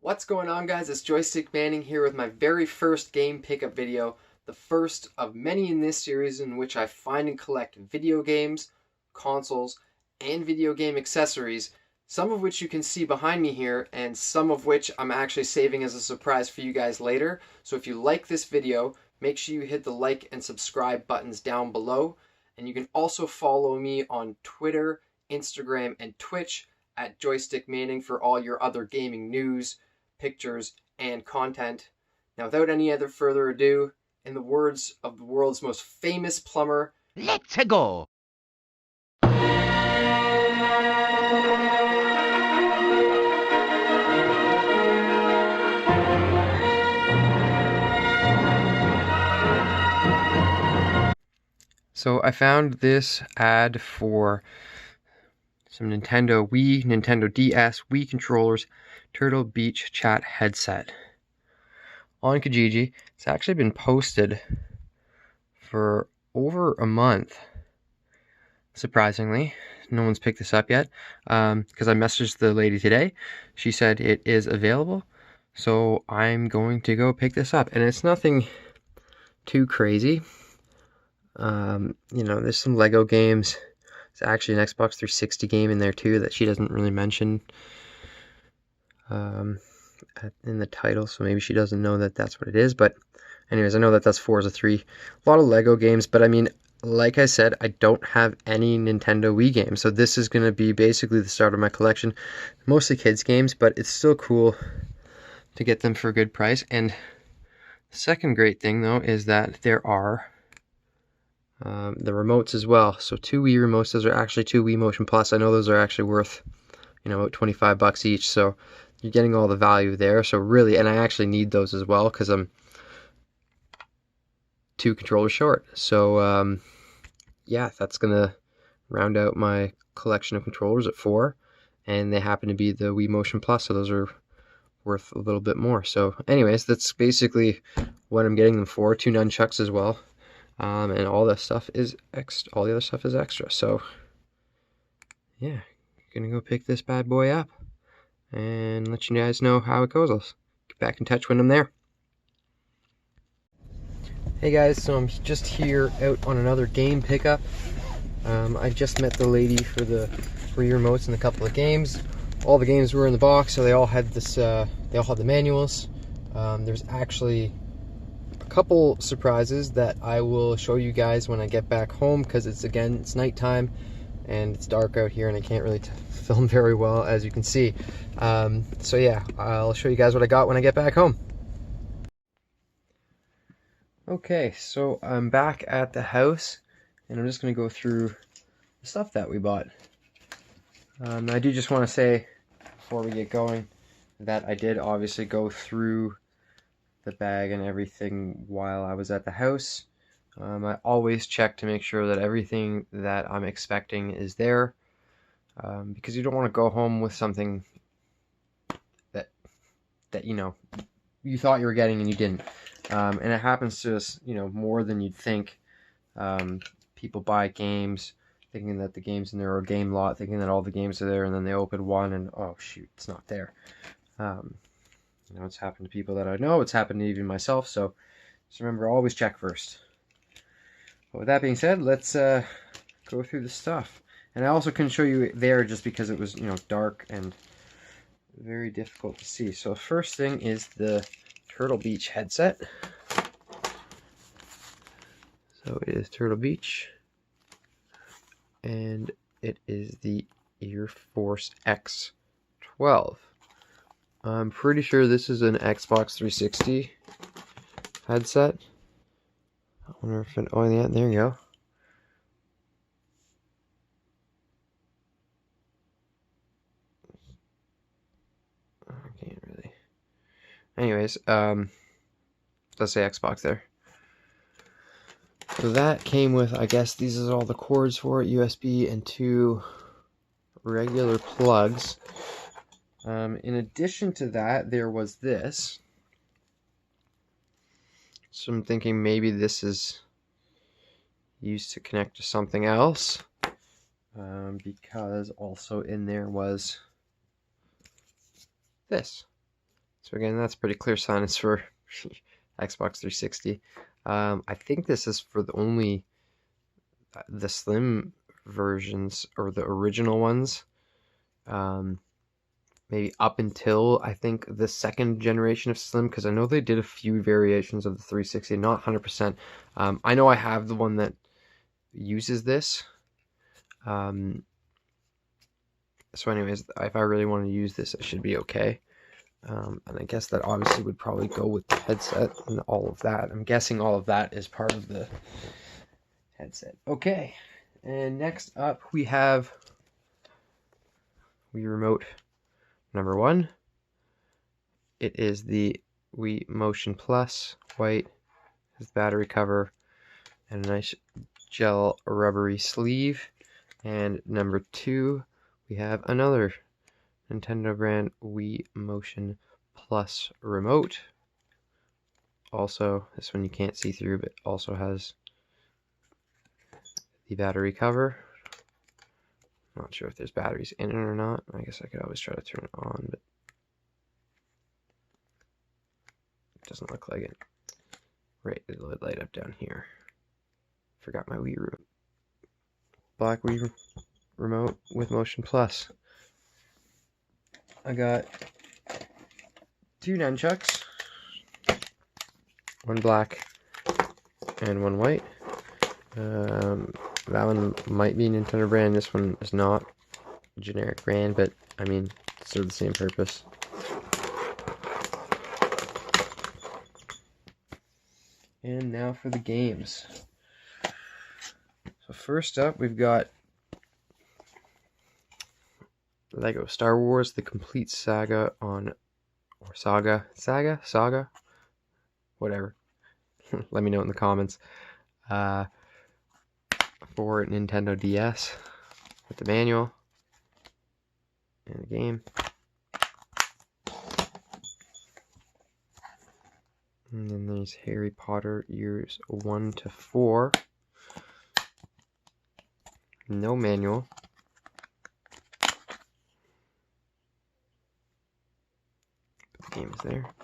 What's going on, guys? It's Joystick Manning here with my very first game pickup video, the first of many in this series in which I find and collect video games, consoles, and video game accessories, some of which you can see behind me here, and some of which I'm actually saving as a surprise for you guys later. So if you like this video, make sure you hit the like and subscribe buttons down below, and you can also follow me on Twitter, Instagram, and Twitch at Joystick Manning for all your other gaming news, pictures, and content. Now, without any other further ado, in the words of the world's most famous plumber, let's go! So I found this ad for some Nintendo Wii, Nintendo DS, Wii controllers, Turtle Beach chat headset on Kijiji. It's actually been posted for over a month. Surprisingly, no one's picked this up yet because I messaged the lady today. She said it is available, so I'm going to go pick this up. And it's nothing too crazy. There's some Lego games. It's actually an Xbox 360 game in there too that she doesn't really mention in the title, so maybe she doesn't know that that's what it is. But anyways, I know that that's Forza 3. A lot of Lego games, but I mean, like I said, I don't have any Nintendo Wii games, so this is going to be basically the start of my collection. Mostly kids games, but it's still cool to get them for a good price. And the second great thing though is that there are the remotes as well. So 2 Wii remotes. Those are actually 2 Wii Motion Plus. I know those are actually worth, about $25 each. So you're getting all the value there. So really, and I actually need those as well because I'm 2 controllers short. So yeah, that's gonna round out my collection of controllers at 4, and they happen to be the Wii Motion Plus. So those are worth a little bit more. So anyways, that's basically what I'm getting them for. 2 nunchucks as well. And all this stuff is extra. All the other stuff is extra. So yeah, gonna go pick this bad boy up and let you guys know how it goes. I'll get back in touch when I'm there. Hey guys, so I'm just here out on another game pickup. I just met the lady for the Wii remotes and a couple of games. All the games were in the box, so they all had this. They all had the manuals. There's actually couple surprises that I will show you guys when I get back home, because it's nighttime and it's dark out here and I can't really film very well, as you can see. So yeah, I'll show you guys what I got when I get back home. Okay, so I'm back at the house and I'm just going to go through the stuff that we bought. I do just want to say before we get going that I did obviously go through the bag and everything while I was at the house. I always check to make sure that everything that I'm expecting is there, because you don't want to go home with something that you thought you were getting and you didn't. And it happens to us, more than you'd think. People buy games thinking that the games in there are a game lot, thinking that all the games are there, and then they open one and oh shoot, it's not there. It's happened to people that I know. It's happened to even myself. So just remember, always check first. But with that being said, let's go through the stuff. And I also couldn't show you there just because it was, dark and very difficult to see. So first thing is the Turtle Beach headset. So it is Turtle Beach. And it is the Air Force X12. I'm pretty sure this is an Xbox 360 headset. I wonder if it, oh yeah, there you go. I can't really. Anyways, let's say Xbox there. So that came with, I guess these are all the cords for it, USB and 2 regular plugs. In addition to that, there was this. So I'm thinking maybe this is used to connect to something else, because also in there was this. So again, that's pretty clear sign it's for Xbox 360. I think this is for the slim versions, or the original ones. Maybe up until, I think, the second generation of slim, because I know they did a few variations of the 360, not 100%. I know I have the one that uses this. So anyways, if I really want to use this, it should be okay. And I guess that obviously would probably go with the headset and all of that. I'm guessing all of that is part of the headset. Okay, and next up we have Wii Remote number 1. It is the Wii Motion Plus, white, has battery cover, and a nice gel rubbery sleeve. And number 2, we have another Nintendo brand Wii Motion Plus remote. Also, this one you can't see through, but also has the battery cover. Not sure if there's batteries in it or not. I guess I could always try to turn it on, but it doesn't look like it. Right, it'll light up down here. Forgot my Wii remote. Black Wii remote with Motion Plus. I got 2 nunchucks, one black and one white. That one might be Nintendo brand. This one is not a generic brand, but I mean, it's serve the same purpose. And now for the games. So first up, we've got Lego Star Wars: The Complete Saga on, or Saga, whatever. Let me know in the comments. For Nintendo DS with the manual and the game. And then there's Harry Potter years 1 to 4. No manual. But the game is there.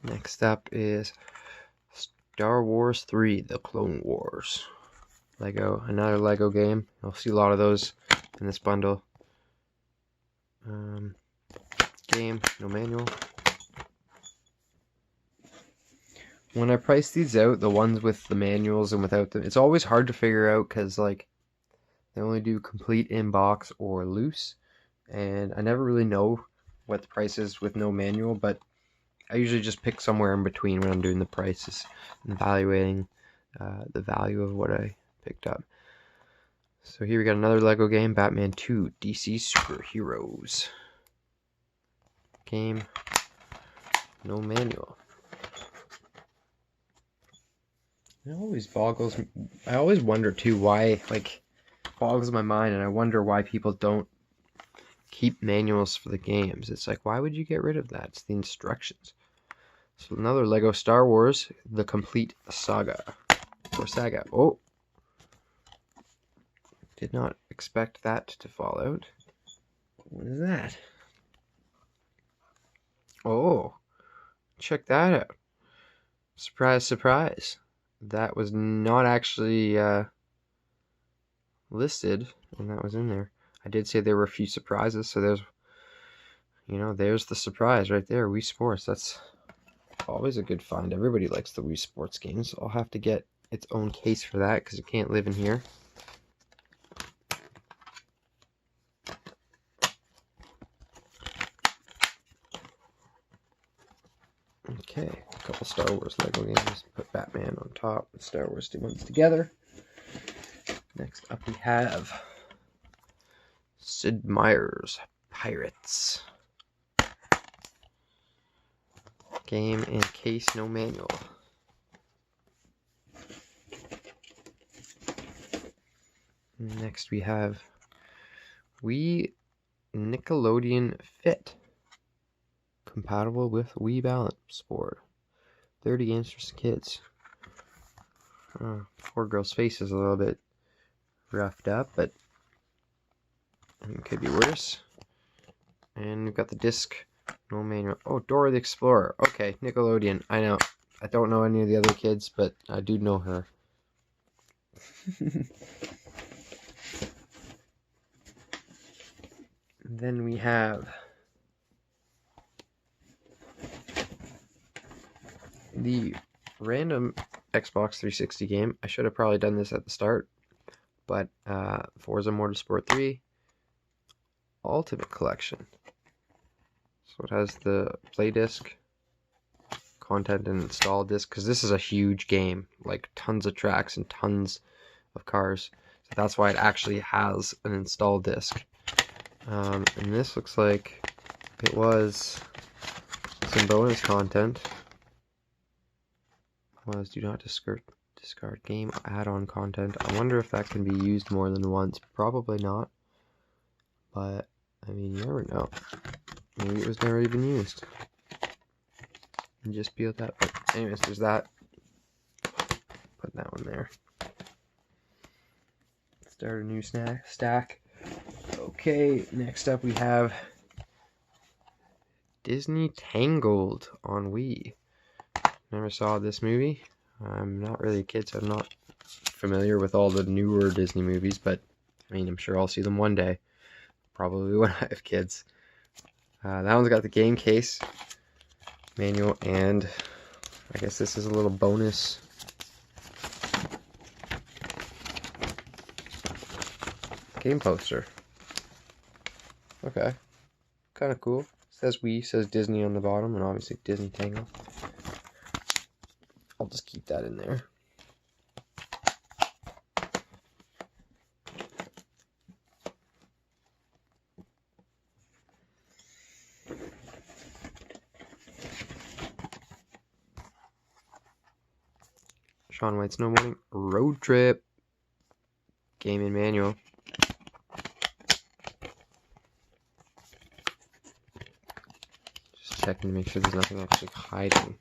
Next up is Star Wars 3, The Clone Wars. Lego, another Lego game. You'll see a lot of those in this bundle. Game, no manual. When I price these out, the ones with the manuals and without them, it's always hard to figure out because, like, they only do complete in box or loose, and I never really know what the price is with no manual, but I usually just pick somewhere in between when I'm doing the prices and evaluating the value of what I picked up. So here we got another Lego game, Batman 2, DC Superheroes. Game, no manual. It always boggles, I always wonder too why, like, boggles my mind, and I wonder why people don't keep manuals for the games. It's like, why would you get rid of that? It's the instructions. So another Lego Star Wars, The Complete Saga. Or Saga. Oh! Did not expect that to fall out. What is that? Oh! Check that out. Surprise, surprise. That was not actually listed, and that was in there. I did say there were a few surprises, so there's, there's the surprise right there. Wii Sports. That's always a good find. Everybody likes the Wii Sports games. I'll have to get its own case for that because it can't live in here. Okay, a couple Star Wars Lego games. Put Batman on top and Star Wars ones together. Next up we have Sid Meier's Pirates. Game and case, no manual. Next we have Wii Nickelodeon Fit. Compatible with Wii Balance Board. 30 games for kids. Poor girl's face is a little bit roughed up, but it could be worse. And we've got the disc, no manual. Oh, Dora the Explorer. Okay, Nickelodeon. I know. I don't know any of the other kids, but I do know her. Then we have the random Xbox 360 game. I should have probably done this at the start, but Forza Motorsport 3 Ultimate Collection. So it has the play disc, content and install disc, because this is a huge game, like tons of tracks and tons of cars. So that's why it actually has an install disc. And this looks like it was some bonus content. Was do not discard game add-on content. I wonder if that can be used more than once. Probably not. But I mean, you never know. Maybe it was never even used. And just peel that. But anyways, there's that. Put that one there. Start a new stack. Okay, next up we have Disney Tangled on Wii. Never saw this movie. I'm not really a kid, so I'm not familiar with all the newer Disney movies, but I mean, I'm sure I'll see them one day. Probably when I have kids. That one's got the game case, manual, and I guess this is a little bonus game poster. Okay, kind of cool. Says Wii, says Disney on the bottom, and obviously Disney Tangle. I'll just keep that in there. Shaun White Snowboarding Road Trip game and manual. Just checking to make sure there's nothing actually hiding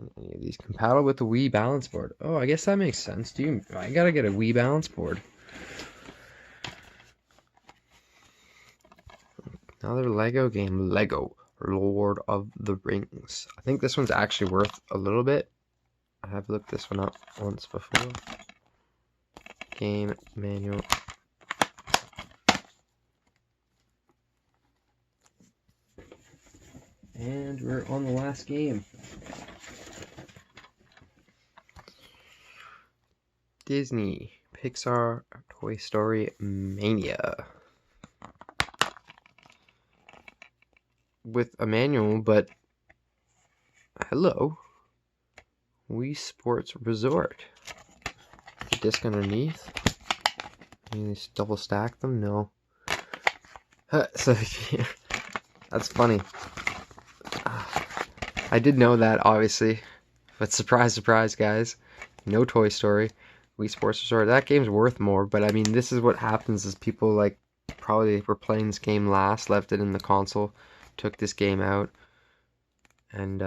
in any of these. Compatible with the Wii balance board. Oh, I guess that makes sense. I gotta get a Wii balance board. Another Lego game, Lego Lord of the Rings. I think this one's actually worth a little bit. I have looked this one up once before. Game manual. And we're on the last game. Disney Pixar Toy Story Mania. With a manual, but hello. Wii Sports Resort. The disc underneath. Maybe they double stack them? No. So, yeah, that's funny. I did know that, obviously. But surprise, surprise, guys. No Toy Story. Wii Sports Resort. That game's worth more, but I mean, this is what happens is people, like, probably were playing this game last, left it in the console, took this game out, and,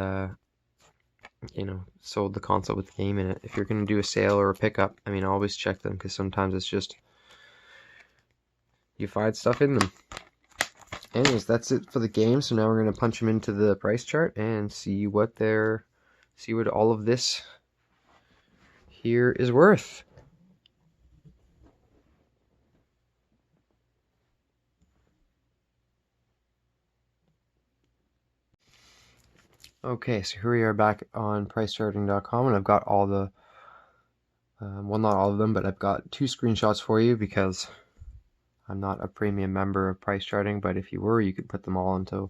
you know, sold the console with the game in it. If you're going to do a sale or a pickup, I mean, always check them, because sometimes it's just, you find stuff in them. Anyways, that's it for the game. So now we're going to punch them into the price chart and see what all of this here is worth. Okay, so here we are back on pricecharting.com, and I've got all the, well, not all of them, but I've got 2 screenshots for you because I'm not a premium member of price charting, but if you were, you could put them all into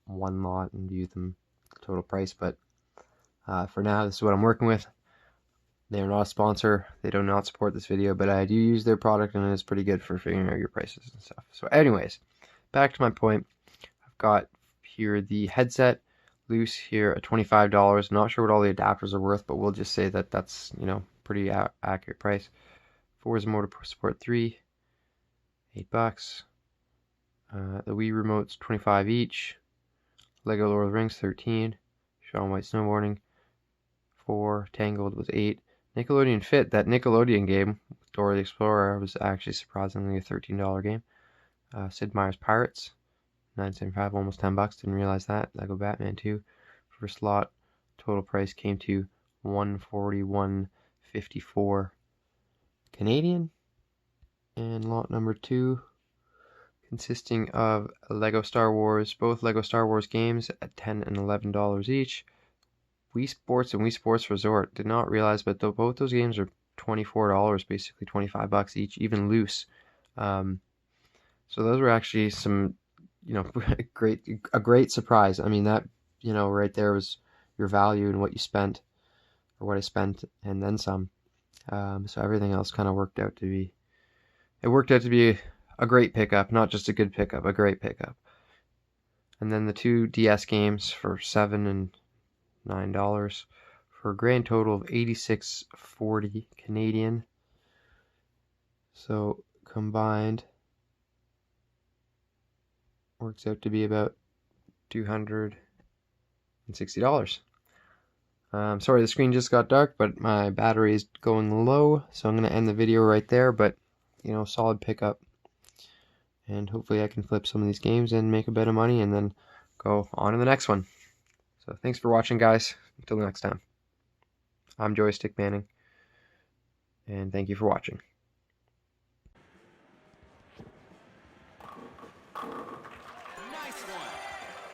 one lot and view them total price. But for now, this is what I'm working with. They're not a sponsor. They do not support this video, but I do use their product, and it's pretty good for figuring out your prices and stuff. So anyways, back to my point. I've got here the headset loose here at $25. Not sure what all the adapters are worth, but we'll just say that that's, you know, pretty accurate price. Forza Motorsport 3, $8. The Wii remotes, $25 each. Lego Lord of the Rings, $13. Shaun White Snowboarding. 4. Tangled was 8. Nickelodeon Fit, that Nickelodeon game, Dora the Explorer, was actually surprisingly a $13 game. Sid Meier's Pirates, $9.75, almost $10. Didn't realize that. Lego Batman 2. First lot, total price came to $141.54 Canadian. And lot number 2, consisting of Lego Star Wars, both Lego Star Wars games at $10 and $11 each. Wii Sports and Wii Sports Resort. Did not realize, but both those games are $24, basically $25 each, even loose. So those were actually some, a great surprise. I mean, that, right there was your value and what you spent, or what I spent, and then some. So everything else kind of worked out to be a great pickup, not just a good pickup, a great pickup. And then the 2 DS games for $7 and $9 for a grand total of $86.40 Canadian. So combined works out to be about $260. Sorry, the screen just got dark, but my battery is going low, so I'm going to end the video right there. But solid pickup, and hopefully I can flip some of these games and make a bit of money and then go on to the next one. So thanks for watching, guys. Until next time, I'm Joystick Manning, and thank you for watching.